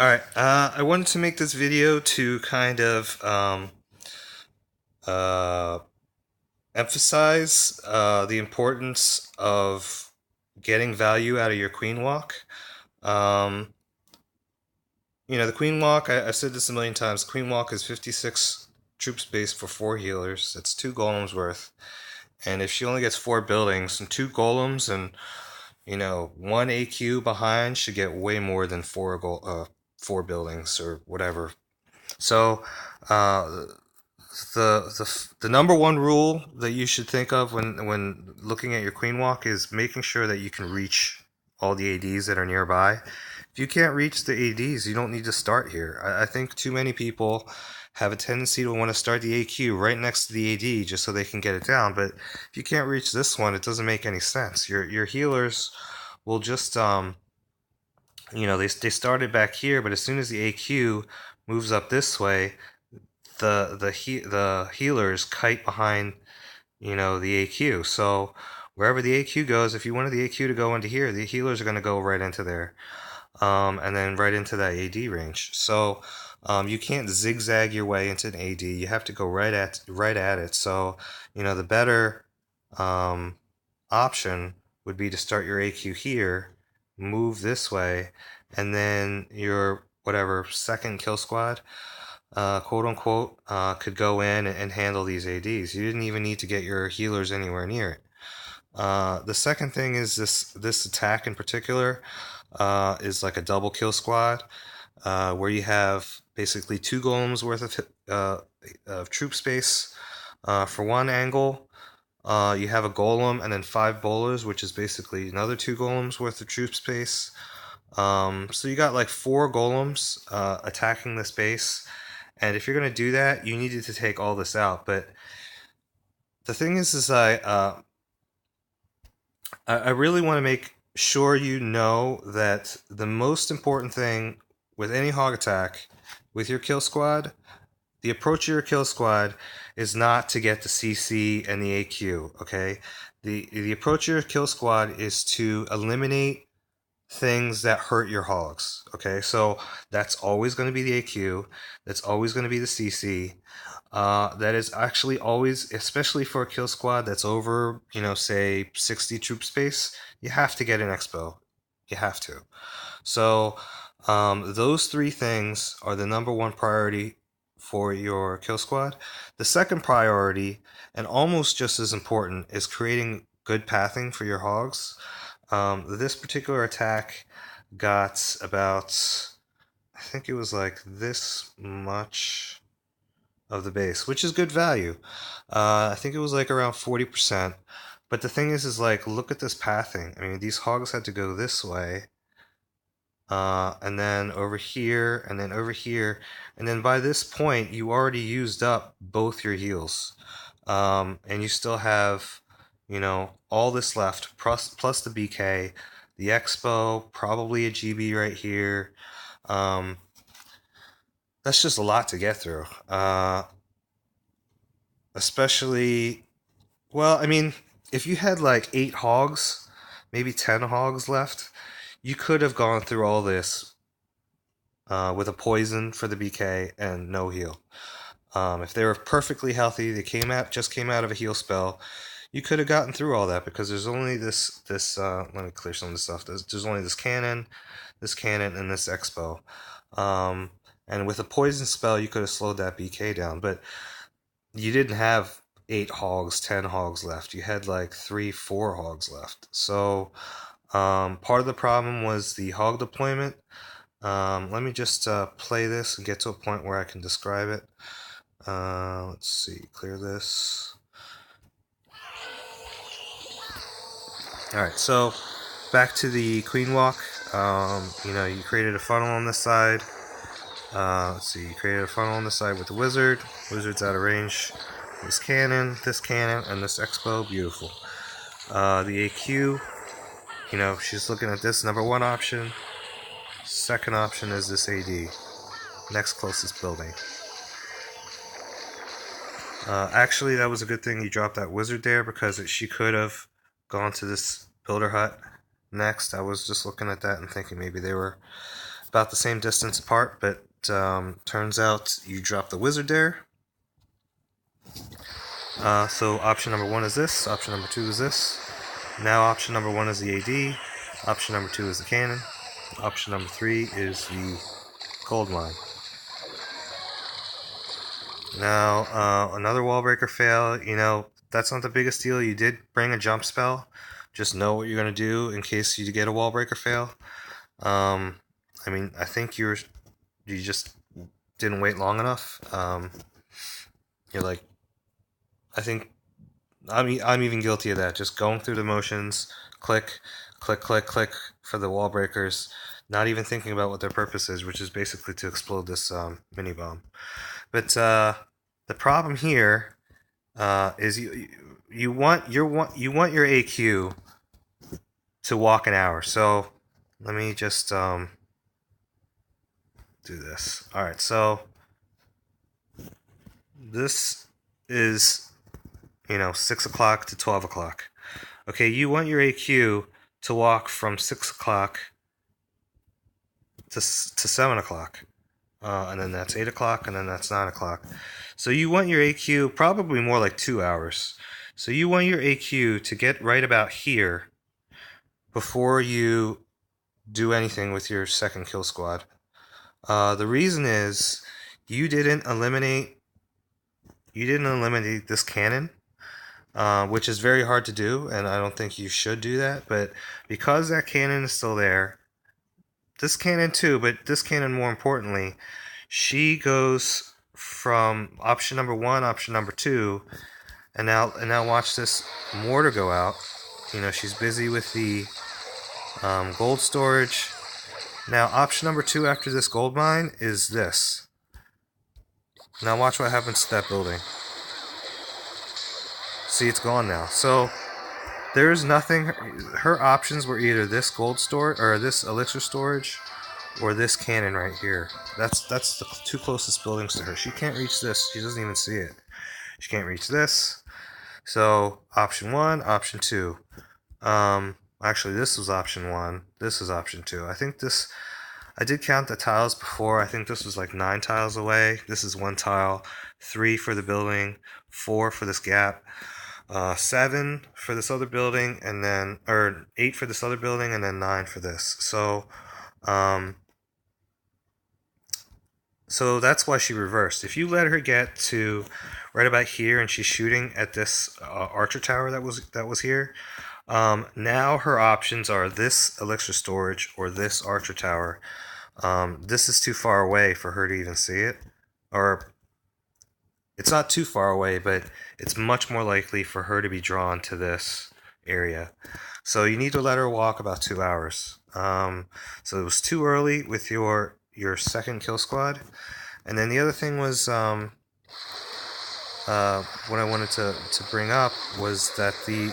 Alright, I wanted to make this video to kind of uh, emphasize the importance of getting value out of your queen walk. Um, the queen walk, I've said this a million times, queen walk is 56 troop space for 4 healers. That's 2 golems worth. And if she only gets 4 buildings, and 2 golems and, 1 AQ behind should get way more than 4 buildings or whatever. So, uh, the number one rule that you should think of when looking at your queen walk is making sure that you can reach all the ADs that are nearby. If you can't reach the ADs, you don't need to start here. I think too many people have a tendency to want to start the AQ right next to the AD just so they can get it down. But if you can't reach this one, it doesn't make any sense. Your healers will just they started back here, but as soon as the AQ moves up this way, the healers kite behind the AQ. So wherever the AQ goes, if you wanted the AQ to go into here, the healers are going to go right into there, and then right into that AD range. So you can't zigzag your way into an AD. You have to go right at it. So the better option would be to start your AQ here, move this way, and then your whatever second kill squad, quote unquote, could go in and handle these ADs. You didn't even need to get your healers anywhere near it. The second thing is this attack in particular is like a double kill squad, where you have basically 2 golems worth of troop space for one angle. You have a golem and then 5 bowlers, which is basically another 2 golems worth of troop space. So you got like 4 golems attacking this base. And if you're going to do that, you needed to take all this out. But the thing is I really want to make sure you know that the most important thing with any hog attack, with your kill squad, the approach of your kill squad is not to get the CC and the AQ, okay? The approach of your kill squad is to eliminate things that hurt your hogs, okay? So that's always going to be the AQ, that's always going to be the CC. That is actually always, especially for a kill squad that's over, say 60 troop space, you have to get an xbow. You have to. So those 3 things are the number one priority for your kill squad. The second priority, and almost just as important, is creating good pathing for your hogs. This particular attack got about, I think it was like this much of the base, which is good value. I think it was like around 40%. But the thing is like, look at this pathing. I mean, these hogs had to go this way, and then over here, and then over here, and then by this point, you already used up both your heals, and you still have, all this left, plus the BK, the Expo, probably a GB right here. That's just a lot to get through, especially, well, I mean, if you had like 8 hogs, maybe 10 hogs left, you could have gone through all this with a poison for the BK and no heal. If they were perfectly healthy, they just came out of a heal spell, you could have gotten through all that because there's only this. Let me clear some of this stuff. There's only this cannon, and this expo. And with a poison spell, you could have slowed that BK down, but you didn't have 8 hogs, 10 hogs left. You had like 3, 4 hogs left. So part of the problem was the hog deployment. Let me just play this and get to a point where I can describe it. Let's see, clear this. Alright, so back to the queen walk. You created a funnel on this side. Let's see, you created a funnel on this side with the wizard. Wizard's out of range. This cannon, and this expo. Beautiful. The AQ, she's looking at this number 1 option. Second option is this AD. Next closest building. Actually, that was a good thing you dropped that wizard there because she could have gone to this builder hut next. I was just looking at that and thinking maybe they were about the same distance apart, but turns out you drop the wizard there. So option number 1 is this, option number 2 is this. Now option number 1 is the AD, option number 2 is the cannon, option number 3 is the gold mine. Now, another wall breaker fail, you know, that's not the biggest deal. You did bring a jump spell. Just know what you're going to do in case you get a wall breaker fail. I mean, I think you just didn't wait long enough. You're like, I think I'm even guilty of that. Just going through the motions, click, click, click, click for the wall breakers, not even thinking about what their purpose is, which is basically to explode this mini bomb. But the problem here is you want your AQ to walk an hour. So let me just do this. All right, so this is 6 o'clock to 12 o'clock. Okay, you want your AQ to walk from 6 o'clock to 7 o'clock. And then that's 8 o'clock, and then that's 9 o'clock. So you want your AQ probably more like 2 hours. So you want your AQ to get right about here before you do anything with your second kill squad. The reason is you didn't eliminate this cannon, which is very hard to do, and I don't think you should do that. But because that cannon is still there, this cannon too, but this cannon more importantly, she goes from option number 1, option number 2, and now watch this mortar go out. She's busy with the gold storage. Now option number 2 after this gold mine is this. Now watch what happens to that building. See, it's gone now. So there's nothing. Her options were either this gold storage or this elixir storage, or this cannon right here. That's the 2 closest buildings to her. She can't reach this. She doesn't even see it. She can't reach this. So option 1, option 2. Actually, this was option 1. This is option 2. I think this. I did count the tiles before. I think this was like 9 tiles away. This is 1 tile. 3 for the building. 4 for this gap. 7 for this other building, and then 8 for this other building, and then 9 for this. So that's why she reversed. If you let her get to right about here and she's shooting at this archer tower that was here, now her options are this elixir storage or this archer tower. This is too far away for her to even see it, or it's not too far away, but it's much more likely for her to be drawn to this area. So you need to let her walk about 2 hours. So it was too early with your second kill squad. And then the other thing was what I wanted to bring up was that the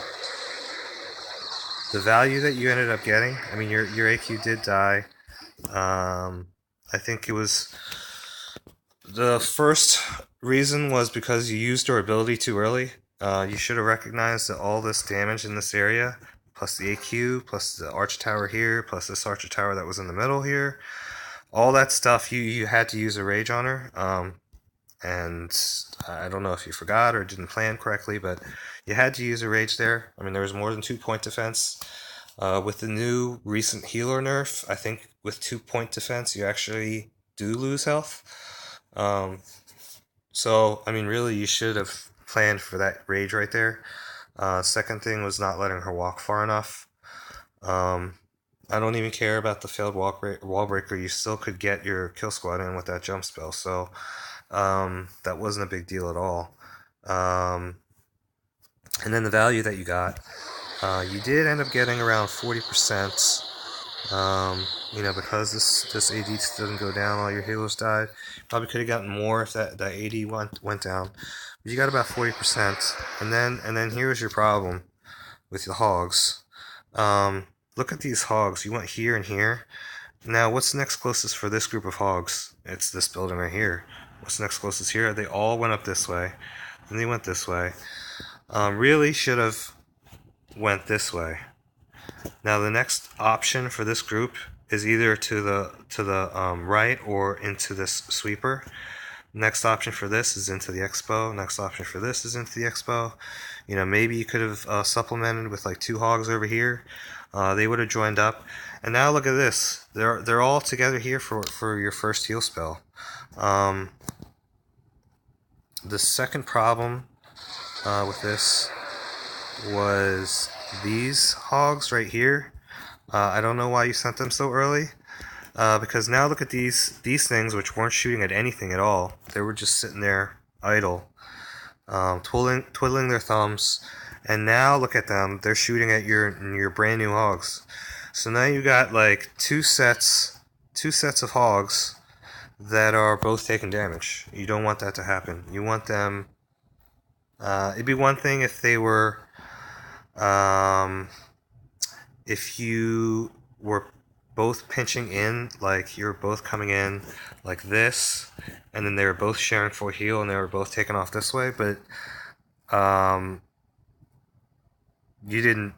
value that you ended up getting. I mean, your AQ did die. I think it was the first reason was because you used her ability too early. You should have recognized that all this damage in this area, plus the AQ, plus the arch tower here, plus this archer tower that was in the middle here, all that stuff, you had to use a rage on her. And I don't know if you forgot or didn't plan correctly, but you had to use a rage there. I mean, there was more than 2-point defense. With the new recent healer nerf, I think with 2-point defense, you actually do lose health. So, I mean, really, you should have planned for that rage right there. Second thing was not letting her walk far enough. I don't even care about the failed wall breaker. You still could get your kill squad in with that jump spell. So, that wasn't a big deal at all. And then the value that you got, you did end up getting around 40%. Because this AD doesn't go down, all your healers died. Probably could have gotten more if that AD went down. But you got about 40%. And then here's your problem with the hogs. Look at these hogs. You went here and here. Now, what's next closest for this group of hogs? It's this building right here. What's next closest here? They all went up this way. Then they went this way. Really should have went this way. Now the next option for this group is either to the right or into this sweeper. Next option for this is into the xbow. Next option for this is into the xbow. You know, maybe you could have supplemented with like 2 hogs over here. They would have joined up. And now look at this. They're all together here for your first heal spell. The second problem with this was these hogs right here. I don't know why you sent them so early. Because now look at these things, which weren't shooting at anything at all. They were just sitting there idle, twiddling their thumbs. And now look at them; they're shooting at your brand new hogs. So now you got like two sets of hogs that are both taking damage. You don't want that to happen. You want them. It'd be one thing if they were, if you were both pinching in, like you're both coming in like this, and then they were both sharing full heal and they were both taken off this way, but you didn't,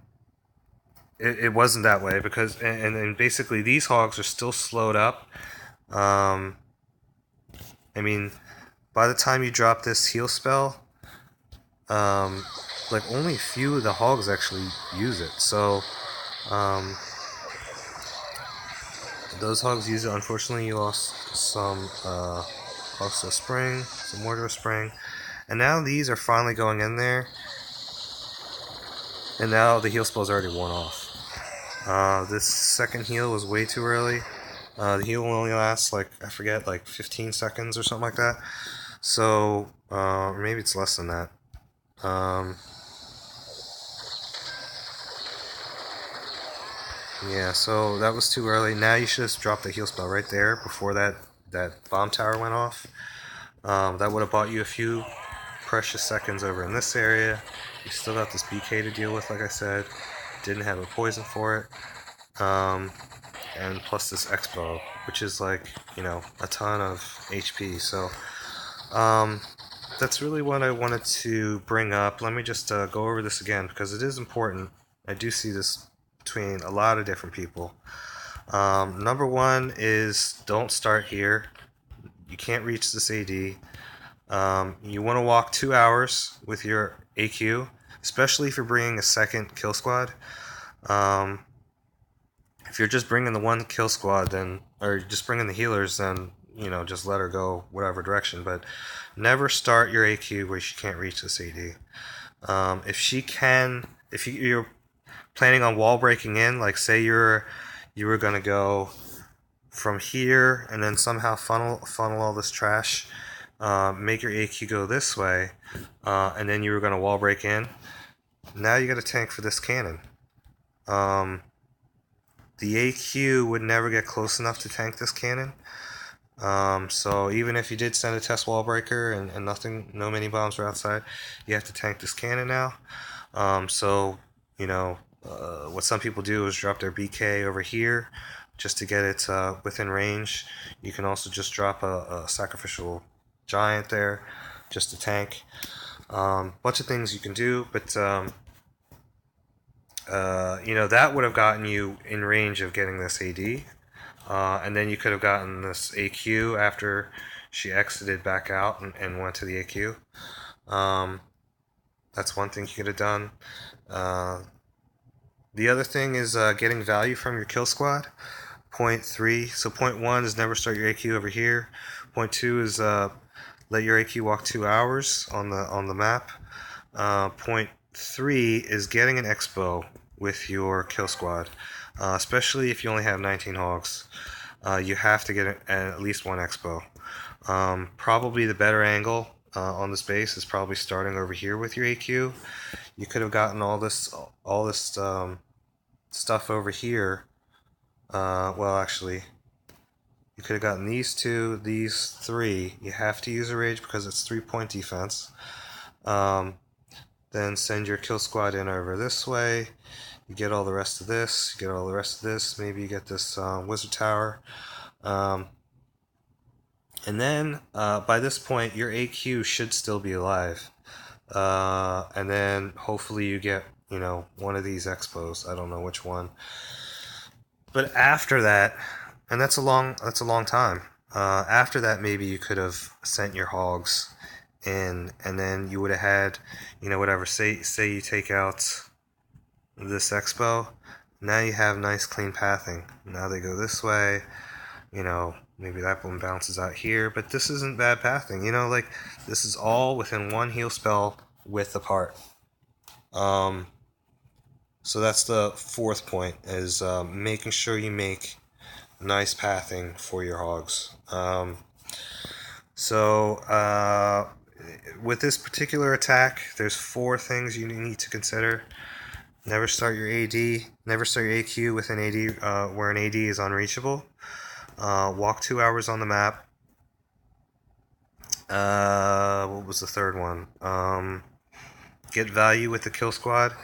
it wasn't that way, because and basically these hogs are still slowed up. I mean, by the time you drop this heal spell, like only a few of the hogs actually use it, so those hogs use it. Unfortunately, you lost some hogs to a spring, some more to a spring, and now these are finally going in there, and now the heal spell's already worn off. This second heal was way too early. The heal will only last, like, I forget, like 15 seconds or something like that. So, or maybe it's less than that. Yeah, so that was too early. Now you should have dropped the heal spell right there before that bomb tower went off. That would have bought you a few precious seconds over in this area. You still got this BK to deal with, like I said. Didn't have a poison for it. And plus this xbow, which is like, you know, a ton of HP. So, that's really what I wanted to bring up. Let me just go over this again, because it is important. I do see this between a lot of different people. Number one is don't start here. You can't reach this AD. You want to walk 2 hours with your AQ, especially if you're bringing a second kill squad. If you're just bringing the one kill squad, then, or just bringing the healers, then, you know, just let her go whatever direction. But never start your AQ where she can't reach this AD. If she can, if you're planning on wall breaking in, like say you were gonna go from here and then somehow funnel all this trash, make your AQ go this way, and then you were gonna wall break in. Now you got a tank for this cannon. The AQ would never get close enough to tank this cannon. So even if you did send a test wall breaker and nothing, no mini bombs were outside, you have to tank this cannon now. So, you know, what some people do is drop their BK over here just to get it within range. You can also just drop a sacrificial giant there just to tank. Bunch of things you can do, but you know, that would have gotten you in range of getting this AD. And then you could have gotten this AQ after she exited back out and went to the AQ. That's one thing you could have done. The other thing is getting value from your kill squad. Point 3. So point 1 is never start your AQ over here. Point 2 is let your AQ walk 2 hours on the map. Point 3 is getting an xbow with your kill squad, especially if you only have 19 hogs. You have to get at least one xbow. Probably the better angle on this base is probably starting over here with your AQ. You could have gotten all this stuff over here. Well, actually, you could have gotten these 2, these 3. You have to use a rage because it's 3-point defense. Then send your kill squad in over this way. You get all the rest of this. You get all the rest of this. Maybe you get this wizard tower. And then by this point, your AQ should still be alive. And then hopefully you get, you know, one of these expos. I don't know which one. But after that, and that's a long time. After that, maybe you could have sent your hogs in, and then you would have had, whatever. Say you take out this xbow. Now you have nice clean pathing. Now they go this way. Maybe that one bounces out here, but this isn't bad pathing. Like this is all within one heal spell width apart. So that's the fourth point: is making sure you make nice pathing for your hogs. So with this particular attack, there's 4 things you need to consider. Never start your AD. Never start your AQ with an AD where an AD is unreachable. Walk 2 hours on the map. What was the third one? Get value with the kill squad.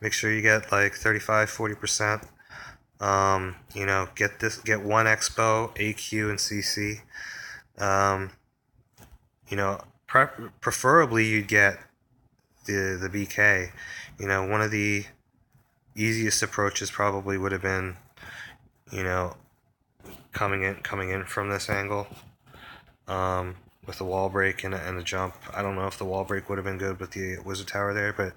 Make sure you get like 35-40%. Get 1 xbow, AQ, and CC. Preferably you'd get the BK. One of the easiest approaches probably would have been, coming in from this angle, with the wall break and a jump. I don't know if the wall break would have been good with the wizard tower there, but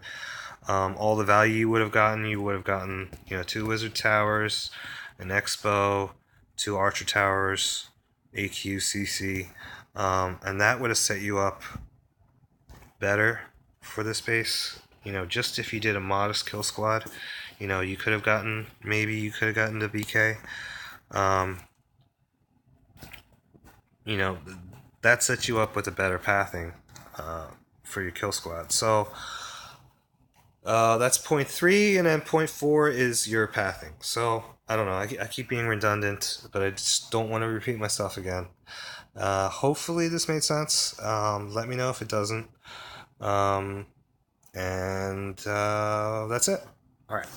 all the value you would have gotten, 2 wizard towers, an expo, 2 archer towers, AQ, CC, and that would have set you up better for this base. Just if you did a modest kill squad, you could have gotten the BK. That sets you up with a better pathing for your kill squad. So that's point 3, and then point 4 is your pathing. So I don't know. I keep being redundant, but I just don't want to repeat myself again. Hopefully this made sense. Let me know if it doesn't. And that's it. All right.